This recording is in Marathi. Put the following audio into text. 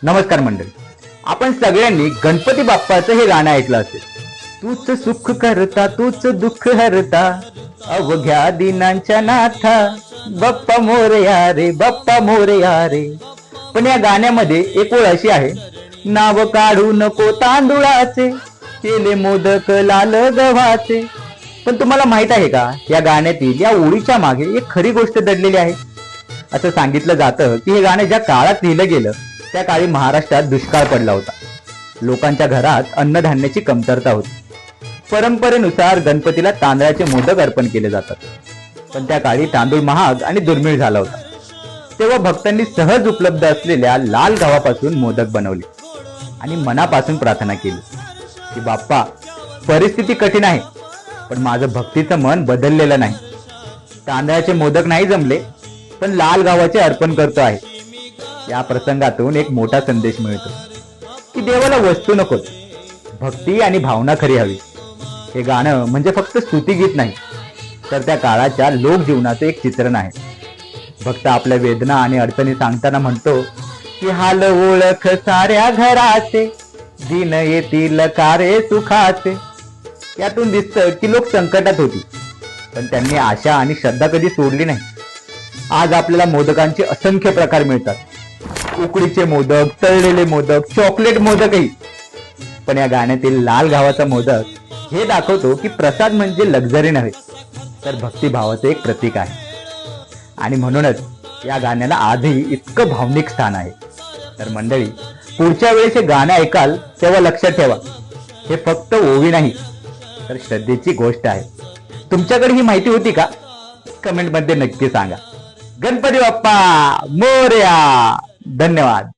नमस्कार मंडळी. आपण सगळ्यांनी गणपती बाप्पाचं हे गाणं ऐकलं असेल. तूच सुख करता तूच दुःख हरता अवघ्या दिनांच्या नाथा बाप्पा मोरया रे बाप्पा मोरया रे. पण या गाण्यामध्ये एक ओळ अशी आहे, नाव काढू नको तांदुळाचे केले मोदक लाल गव्हाचे. पण तुम्हाला माहित आहे का, या गाण्यातील या ओळीच्या मागे एक खरी गोष्ट दडलेली आहे. असं सांगितलं जातं की हे गाणं ज्या काळात लिहिलं गेलं त्या काळी महाराष्ट्रात दुष्काळ पडला होता. लोकांच्या घरात अन्नधान्याची कमतरता होती. परंपरेनुसार गणपतीला तांदळाचे मोदक अर्पण केले जातात. पण त्या काळी तांदूळ महाग आणि दुर्मिळ झाला होता. तेव्हा भक्तांनी सहज उपलब्ध असलेल्या लाल गव्हापासून मोदक बनवले आणि मनापासून प्रार्थना केली की बाप्पा, परिस्थिती कठीण आहे पण माझं भक्तीचं मन बदललेलं नाही. तांदळाचे मोदक नाही जमले पण लाल गव्हाचे अर्पण करतो आहे. या प्रसंगातून एक मोठा संदेश मिळतो की देवाला वस्तू नकोत, भक्ती आणि भावना खरी हवी. हे गाणं म्हणजे फक्त स्तुतिगीत नाही, तर त्या काळाच्या लोकजीवनाचं एक चित्रण आहे. भक्त आपल्या वेदना आणि अडचणी सांगताना म्हणतो की हाल ओळख साऱ्या घराचे दिन येतील कारे सुखाचे. यातून दिसतं की लोक संकटात होती पण त्यांनी आशा आणि श्रद्धा कधी सोडली नाही. आज आपल्याला मोदकांचे असंख्य प्रकार मिळतात. उकडीचे मोदक, तळलेले मोदक, चॉकलेट मोदकही. पण या गाण्यातील लाल गव्हाचा मोदक हे दाखवतो की प्रसाद म्हणजे लक्झरी नव्हे तर भक्तिभावाचं एक प्रतीक आहे. आणि म्हणूनच या गाण्याला आजही इतकं भावनिक स्थान आहे. तर मंडळी, पुढच्या वेळेस हे गाणं ऐकाल तेव्हा लक्षात ठेवा, हे फक्त ओवी नाही तर श्रद्धेची गोष्ट आहे. तुमच्याकडे ही माहिती होती का? कमेंट मध्ये नक्की सांगा. गणपती बाप्पा मोरया. धन्यवाद.